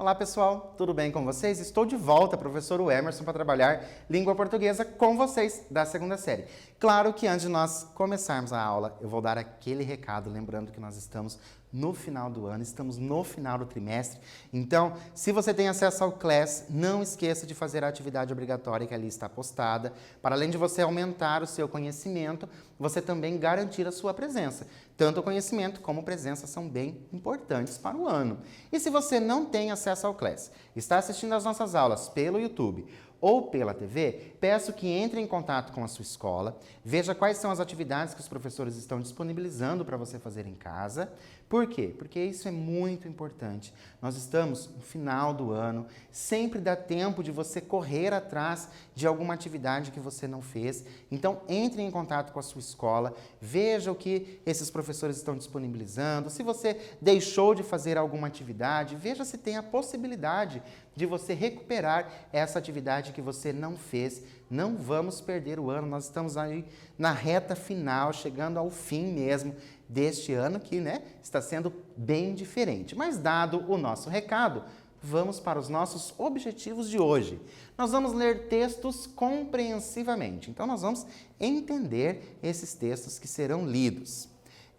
Olá pessoal, tudo bem com vocês? Estou de volta, professor Emerson, para trabalhar língua portuguesa com vocês da segunda série. Claro que antes de nós começarmos a aula, eu vou dar aquele recado, lembrando que nós estamos no final do ano, estamos no final do trimestre. Então, se você tem acesso ao Class, não esqueça de fazer a atividade obrigatória que ali está postada. Para além de você aumentar o seu conhecimento, você também garantir a sua presença. Tanto o conhecimento como a presença são bem importantes para o ano. E se você não tem acesso ao Class, está assistindo às nossas aulas pelo YouTube ou pela TV, peço que entre em contato com a sua escola, veja quais são as atividades que os professores estão disponibilizando para você fazer em casa. Por quê? Porque isso é muito importante. Nós estamos no final do ano, sempre dá tempo de você correr atrás de alguma atividade que você não fez. Então, entre em contato com a sua escola, veja o que esses professores estão disponibilizando. Se você deixou de fazer alguma atividade, veja se tem a possibilidade de você recuperar essa atividade que você não fez. Não vamos perder o ano, nós estamos aí na reta final, chegando ao fim mesmo deste ano que, está sendo bem diferente. Mas dado o nosso recado, vamos para os nossos objetivos de hoje. Nós vamos ler textos compreensivamente, então nós vamos entender esses textos que serão lidos.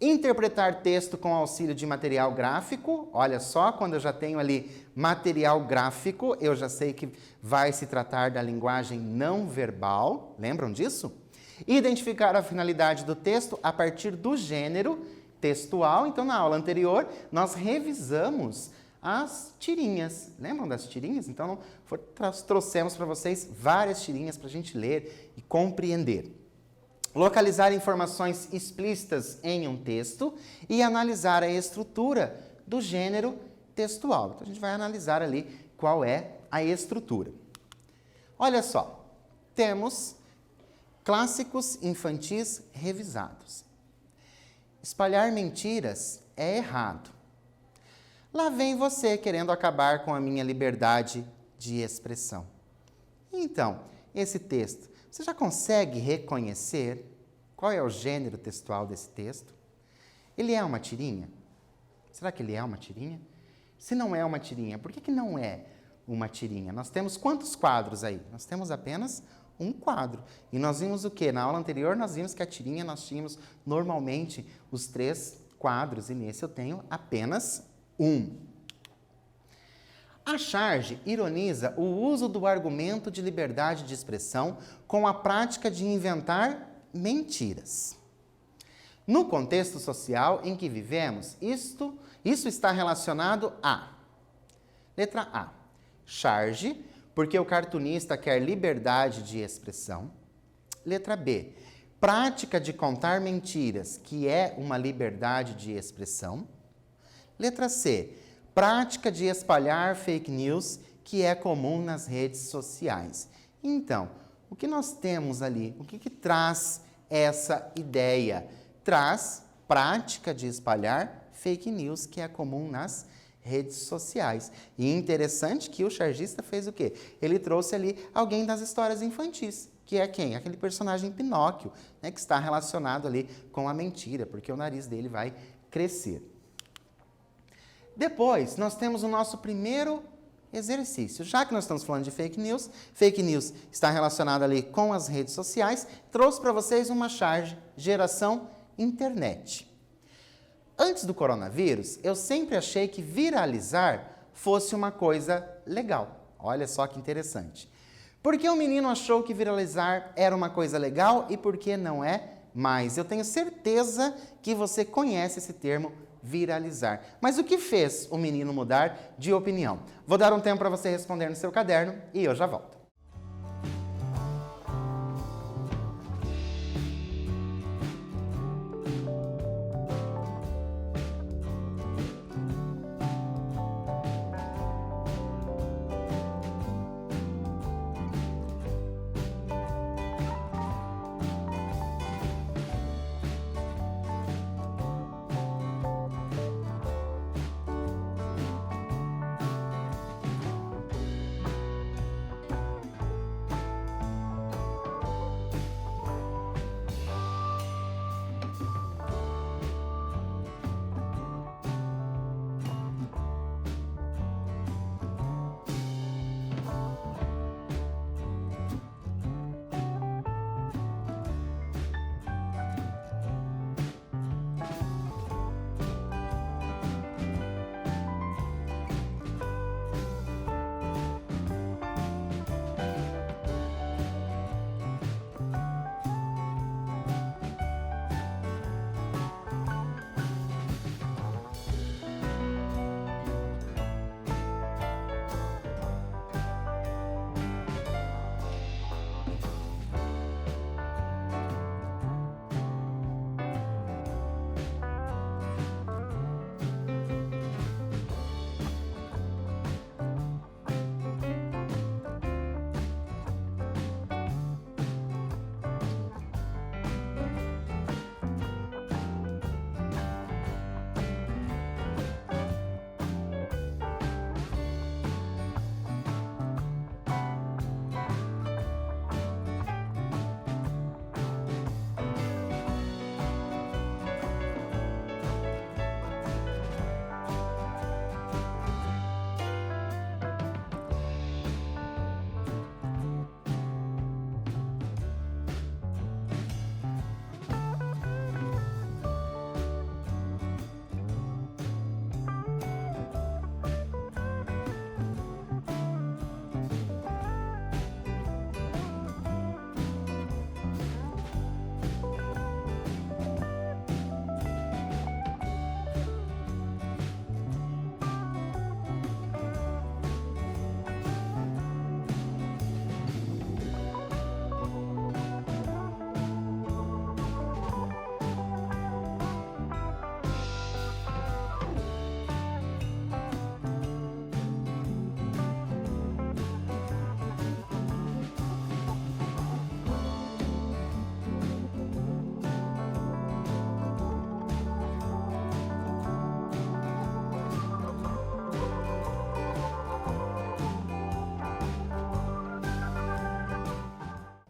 Interpretar texto com auxílio de material gráfico. Olha só, quando eu já tenho ali material gráfico, eu já sei que vai se tratar da linguagem não verbal. Lembram disso? Identificar a finalidade do texto a partir do gênero textual. Então, na aula anterior, nós revisamos as tirinhas. Lembram das tirinhas? Então, trouxemos para vocês várias tirinhas para a gente ler e compreender. Localizar informações explícitas em um texto e analisar a estrutura do gênero textual. Então, a gente vai analisar ali qual é a estrutura. Olha só, temos clássicos infantis revisados. Espalhar mentiras é errado. Lá vem você querendo acabar com a minha liberdade de expressão. Então, esse texto, você já consegue reconhecer qual é o gênero textual desse texto? Ele é uma tirinha? Será que ele é uma tirinha? Se não é uma tirinha, por que não é uma tirinha? Nós temos quantos quadros aí? Nós temos apenas um quadro. E nós vimos o quê? Na aula anterior nós vimos que a tirinha nós tínhamos normalmente os 3 quadros e nesse eu tenho apenas um. A charge ironiza o uso do argumento de liberdade de expressão com a prática de inventar mentiras. No contexto social em que vivemos, isso está relacionado a... Letra A. Charge, porque o cartunista quer liberdade de expressão. Letra B. Prática de contar mentiras, que é uma liberdade de expressão. Letra C. Prática de espalhar fake news, que é comum nas redes sociais. Então, o que nós temos ali? O que traz essa ideia? Traz prática de espalhar fake news, que é comum nas redes sociais. E interessante que o chargista fez o quê? Ele trouxe ali alguém das histórias infantis, que é quem? Aquele personagem Pinóquio, que está relacionado ali com a mentira, porque o nariz dele vai crescer. Depois, nós temos o nosso primeiro exercício. Já que nós estamos falando de fake news está relacionado ali com as redes sociais, trouxe para vocês uma charge geração internet. Antes do coronavírus, eu sempre achei que viralizar fosse uma coisa legal. Olha só que interessante. Por que o menino achou que viralizar era uma coisa legal e por que não é mais? Eu tenho certeza que você conhece esse termo viralizar. Mas o que fez o menino mudar de opinião? Vou dar um tempo para você responder no seu caderno e eu já volto.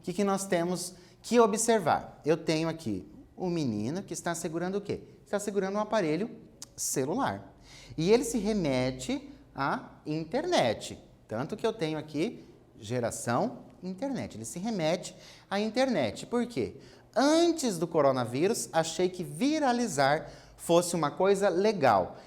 o que nós temos que observar? Eu tenho aqui o menino que está segurando o quê? Está segurando um aparelho celular. E ele se remete à internet. Tanto que eu tenho aqui geração internet. Ele se remete à internet. Por quê? Antes do coronavírus, achei que viralizar fosse uma coisa legal.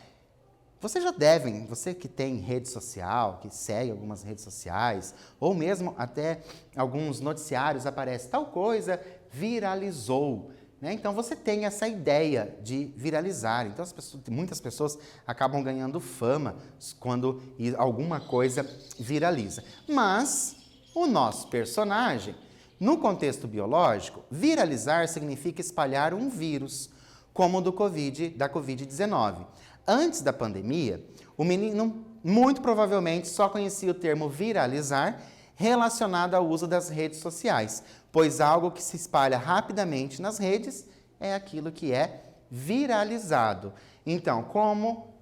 Vocês já devem, você que tem rede social, que segue algumas redes sociais, ou mesmo até alguns noticiários aparece tal coisa viralizou. Né? Então você tem essa ideia de viralizar. Então muitas pessoas acabam ganhando fama quando alguma coisa viraliza. Mas o nosso personagem, no contexto biológico, viralizar significa espalhar um vírus, como o da Covid-19. Antes da pandemia, o menino muito provavelmente só conhecia o termo viralizar relacionado ao uso das redes sociais, pois algo que se espalha rapidamente nas redes é aquilo que é viralizado. Então, como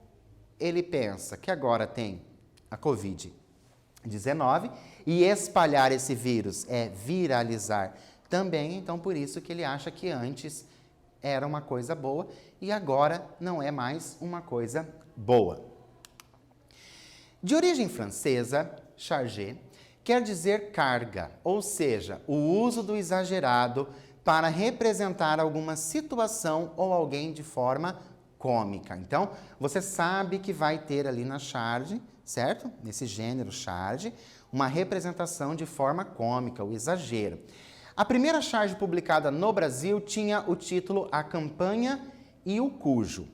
ele pensa que agora tem a Covid-19 e espalhar esse vírus é viralizar também, então por isso que ele acha que antes era uma coisa boa e agora não é mais uma coisa boa. De origem francesa, chargé quer dizer carga, ou seja, o uso do exagerado para representar alguma situação ou alguém de forma cômica. Então, você sabe que vai ter ali na charge, certo? Nesse gênero charge, uma representação de forma cômica, o exagero. A primeira charge publicada no Brasil tinha o título A Campanha e o Cujo.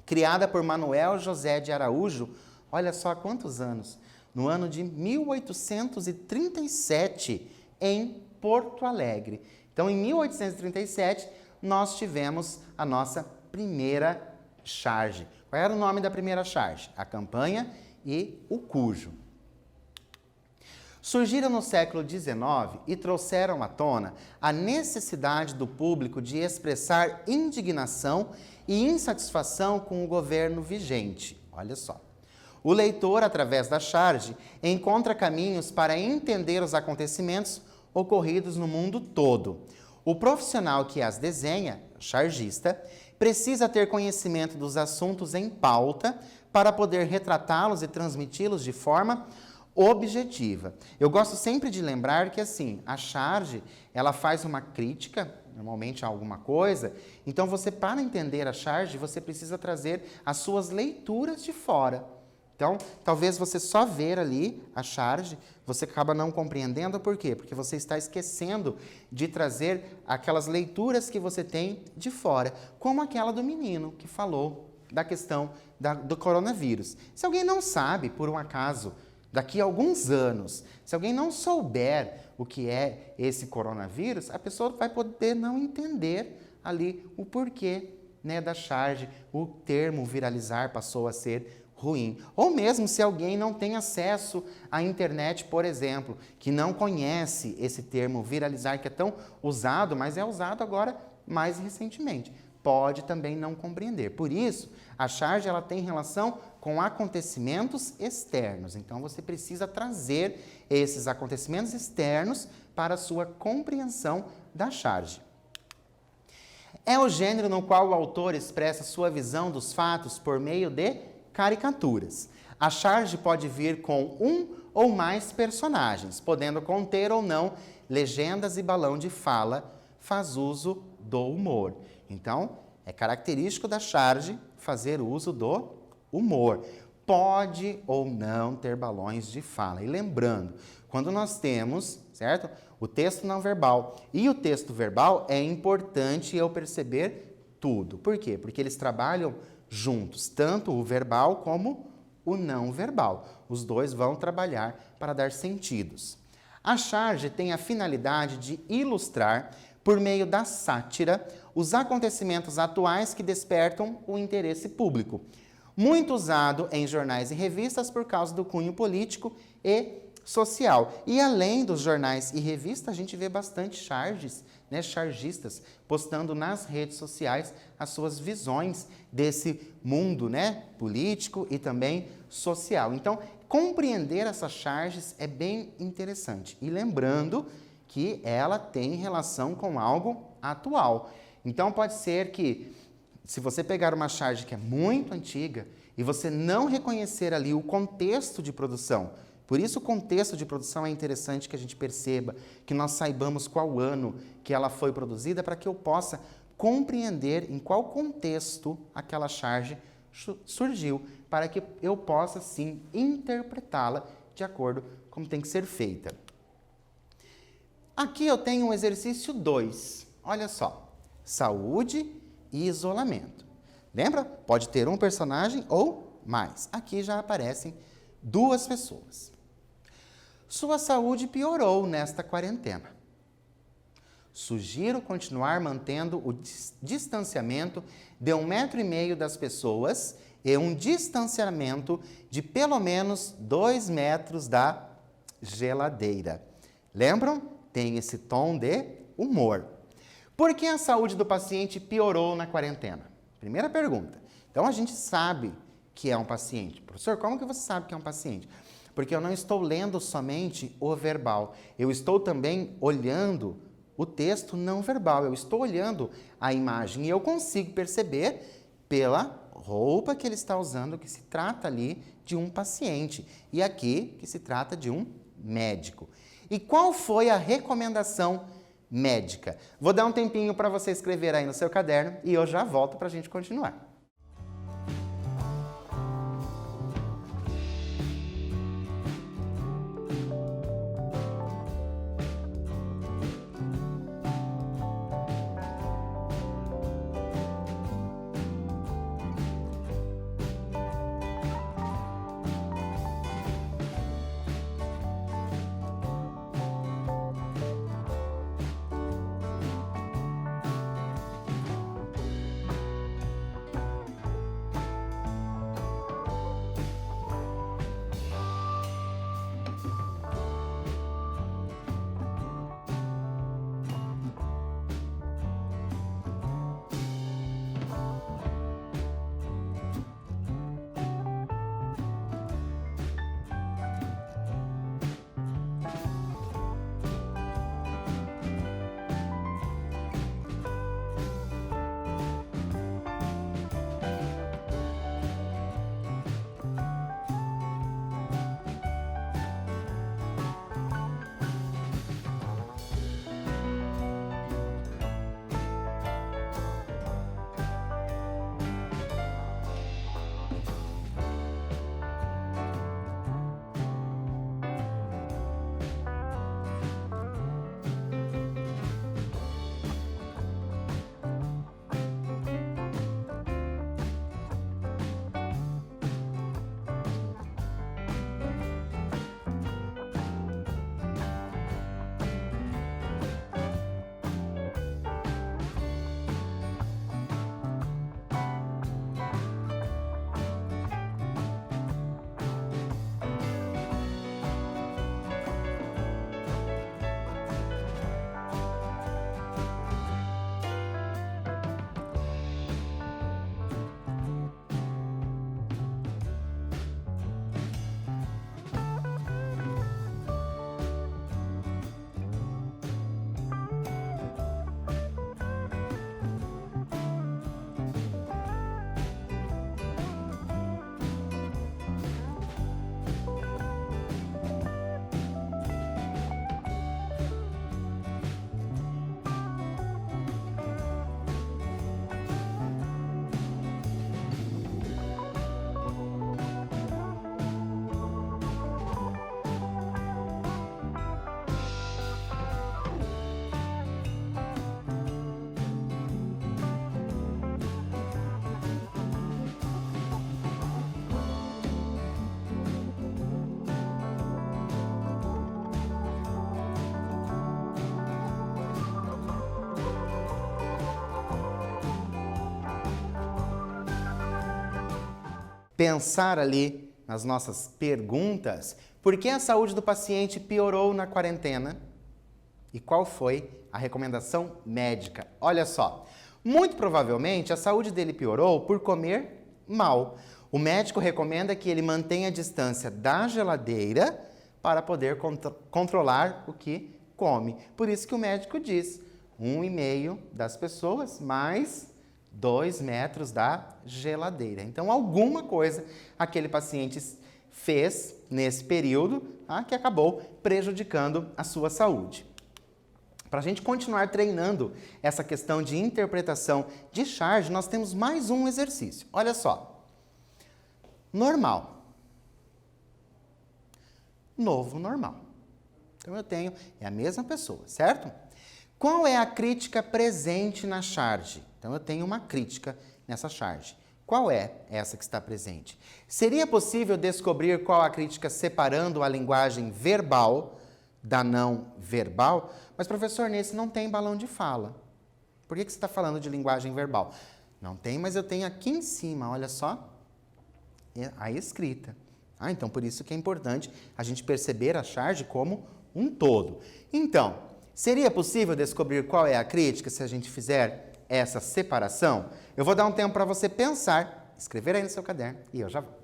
Criada por Manuel José de Araújo, olha só há quantos anos, no ano de 1837, em Porto Alegre. Então, em 1837, nós tivemos a nossa primeira charge. Qual era o nome da primeira charge? A Campanha e o Cujo. Surgiram no século XIX e trouxeram à tona a necessidade do público de expressar indignação e insatisfação com o governo vigente. Olha só. O leitor, através da charge, encontra caminhos para entender os acontecimentos ocorridos no mundo todo. O profissional que as desenha, chargista, precisa ter conhecimento dos assuntos em pauta para poder retratá-los e transmiti-los de forma objetiva. Eu gosto sempre de lembrar que, assim, a charge, ela faz uma crítica, normalmente a alguma coisa, então você, para entender a charge, você precisa trazer as suas leituras de fora. Então, talvez você só ver ali a charge, você acaba não compreendendo. Por quê? Porque você está esquecendo de trazer aquelas leituras que você tem de fora, como aquela do menino que falou da questão do coronavírus. Se alguém não sabe, por um acaso, daqui a alguns anos, se alguém não souber o que é esse coronavírus, a pessoa vai poder não entender ali o porquê, né, da charge, o termo viralizar passou a ser ruim. Ou mesmo se alguém não tem acesso à internet, por exemplo, que não conhece esse termo viralizar, que é tão usado, mas é usado agora mais recentemente. Pode também não compreender. Por isso, a charge ela tem relação com acontecimentos externos. Então, você precisa trazer esses acontecimentos externos para a sua compreensão da charge. É o gênero no qual o autor expressa sua visão dos fatos por meio de caricaturas. A charge pode vir com um ou mais personagens, podendo conter ou não legendas e balão de fala, faz uso do humor. Então, é característico da charge fazer uso do humor. Pode ou não ter balões de fala. E lembrando, quando nós temos, certo? O texto não verbal e o texto verbal, é importante eu perceber tudo. Por quê? Porque eles trabalham juntos, tanto o verbal como o não verbal. Os dois vão trabalhar para dar sentidos. A charge tem a finalidade de ilustrar, por meio da sátira, os acontecimentos atuais que despertam o interesse público. Muito usado em jornais e revistas por causa do cunho político e social. E além dos jornais e revistas, a gente vê bastante charges, né, chargistas, postando nas redes sociais as suas visões desse mundo, né, político e também social. Então, compreender essas charges é bem interessante. E lembrando que ela tem relação com algo atual. Então pode ser que, se você pegar uma charge que é muito antiga e você não reconhecer ali o contexto de produção, por isso o contexto de produção é interessante que a gente perceba, que nós saibamos qual ano que ela foi produzida, para que eu possa compreender em qual contexto aquela charge surgiu, para que eu possa sim interpretá-la de acordo como tem que ser feita. Aqui eu tenho um exercício 2. Olha só. Saúde e isolamento. Lembra? Pode ter um personagem ou mais. Aqui já aparecem 2 pessoas. Sua saúde piorou nesta quarentena. Sugiro continuar mantendo o distanciamento de 1,5 metro das pessoas e um distanciamento de pelo menos 2 metros da geladeira. Lembram? Tem esse tom de humor. Por que a saúde do paciente piorou na quarentena? Primeira pergunta. Então, a gente sabe que é um paciente. Professor, como que você sabe que é um paciente? Porque eu não estou lendo somente o verbal. Eu estou também olhando o texto não verbal. Eu estou olhando a imagem e eu consigo perceber pela roupa que ele está usando que se trata ali de um paciente. E aqui que se trata de um médico. E qual foi a recomendação médica? Vou dar um tempinho para você escrever aí no seu caderno e eu já volto para a gente continuar. pensar ali nas nossas perguntas, por que a saúde do paciente piorou na quarentena e qual foi a recomendação médica. Olha só, muito provavelmente a saúde dele piorou por comer mal. O médico recomenda que ele mantenha a distância da geladeira para poder controlar o que come. Por isso que o médico diz 1,5 das pessoas mais 2 metros da geladeira. Então, alguma coisa aquele paciente fez nesse período, tá, que acabou prejudicando a sua saúde. Para a gente continuar treinando essa questão de interpretação de charge, nós temos mais um exercício. Olha só. Normal. Novo normal. Então, eu tenho, é a mesma pessoa, certo? Qual é a crítica presente na charge? Então, eu tenho uma crítica nessa charge. Qual é essa que está presente? Seria possível descobrir qual a crítica separando a linguagem verbal da não verbal? Mas, professor, nesse não tem balão de fala. Por que você está falando de linguagem verbal? Não tem, mas eu tenho aqui em cima, olha só, a escrita. Então, por isso que é importante a gente perceber a charge como um todo. Então, seria possível descobrir qual é a crítica se a gente fizer essa separação? Eu vou dar um tempo para você pensar, escrever aí no seu caderno e eu já volto.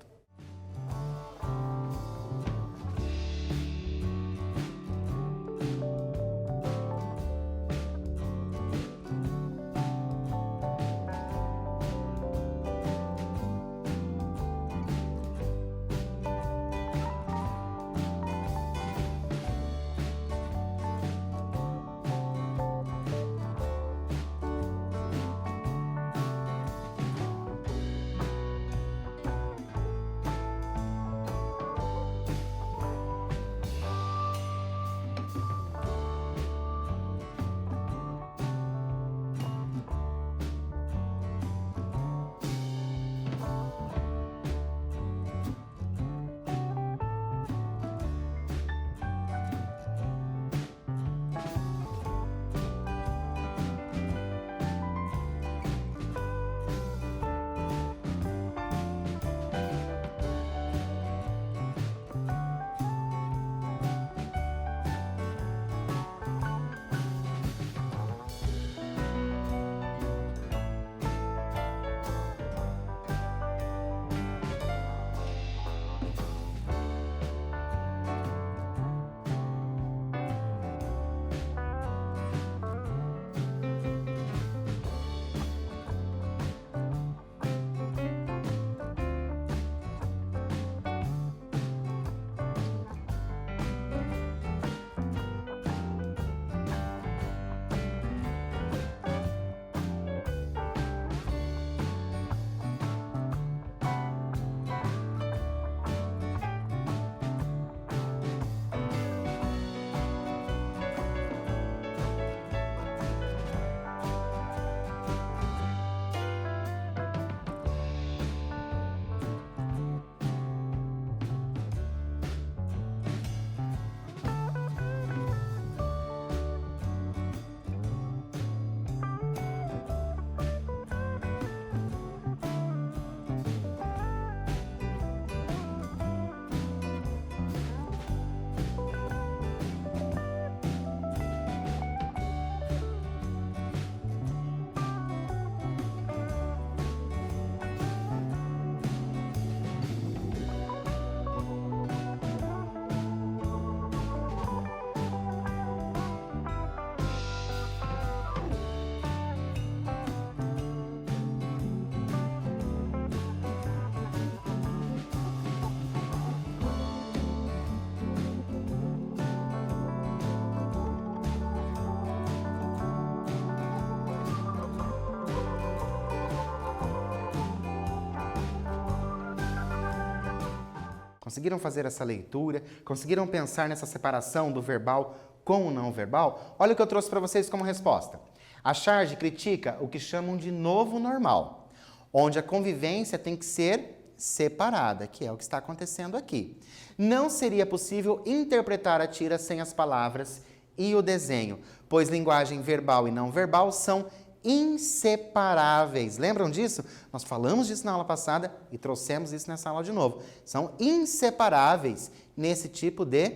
Conseguiram fazer essa leitura? Conseguiram pensar nessa separação do verbal com o não verbal? Olha o que eu trouxe para vocês como resposta. A charge critica o que chamam de novo normal, onde a convivência tem que ser separada, que é o que está acontecendo aqui. Não seria possível interpretar a tira sem as palavras e o desenho, pois linguagem verbal e não verbal são inseparáveis. Lembram disso? Nós falamos disso na aula passada e trouxemos isso nessa aula de novo. São inseparáveis nesse tipo de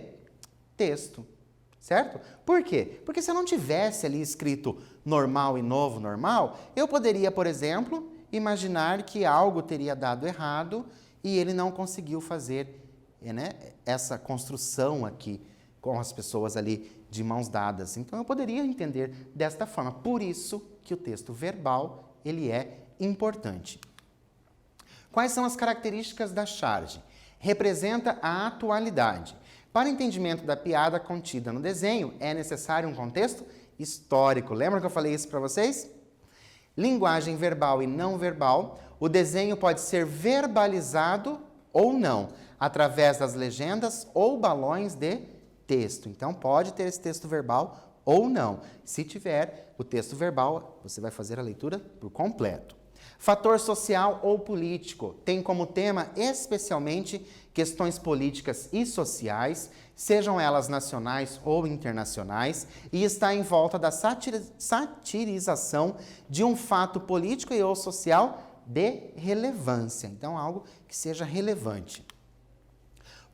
texto, certo? Por quê? Porque se eu não tivesse ali escrito normal e novo normal, eu poderia, por exemplo, imaginar que algo teria dado errado e ele não conseguiu fazer, né, essa construção aqui com as pessoas ali de mãos dadas. Então, eu poderia entender desta forma. Por isso que o texto verbal, ele é importante. Quais são as características da charge? Representa a atualidade. Para entendimento da piada contida no desenho, é necessário um contexto histórico. Lembra que eu falei isso para vocês? Linguagem verbal e não verbal. O desenho pode ser verbalizado ou não, através das legendas ou balões de texto. Então, pode ter esse texto verbal ou não. Se tiver o texto verbal, você vai fazer a leitura por completo. Fator social ou político tem como tema especialmente questões políticas e sociais, sejam elas nacionais ou internacionais, e está em volta da satirização de um fato político e ou social de relevância. Então, algo que seja relevante.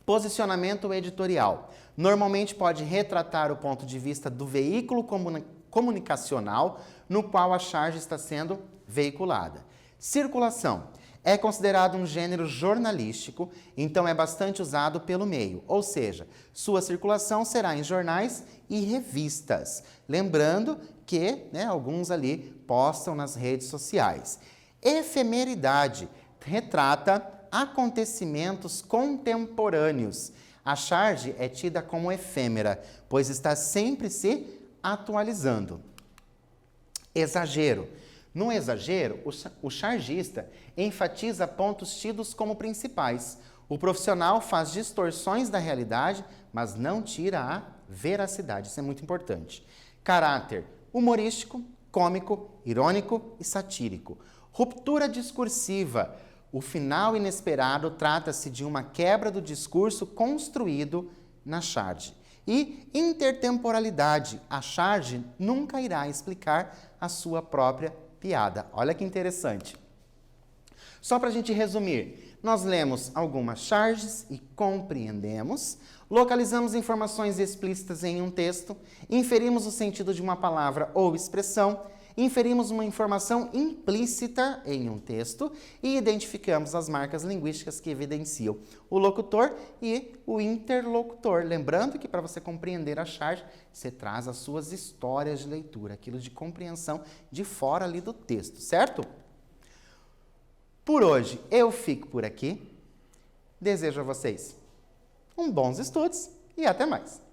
Posicionamento editorial. Normalmente pode retratar o ponto de vista do veículo comunicacional no qual a charge está sendo veiculada. Circulação. É considerado um gênero jornalístico, então é bastante usado pelo meio, ou seja, sua circulação será em jornais e revistas. Lembrando que alguns ali postam nas redes sociais. Efemeridade. Retrata acontecimentos contemporâneos. A charge é tida como efêmera, pois está sempre se atualizando. Exagero. No exagero, o chargista enfatiza pontos tidos como principais. O profissional faz distorções da realidade, mas não tira a veracidade. Isso é muito importante. Caráter humorístico, cômico, irônico e satírico. Ruptura discursiva. O final inesperado trata-se de uma quebra do discurso construído na charge. E intertemporalidade. A charge nunca irá explicar a sua própria piada. Olha que interessante. Só para a gente resumir, nós lemos algumas charges e compreendemos, localizamos informações explícitas em um texto, inferimos o sentido de uma palavra ou expressão, inferimos uma informação implícita em um texto e identificamos as marcas linguísticas que evidenciam o locutor e o interlocutor. Lembrando que para você compreender a charge, você traz as suas histórias de leitura, aquilo de compreensão de fora ali do texto, certo? Por hoje eu fico por aqui. Desejo a vocês bons estudos e até mais!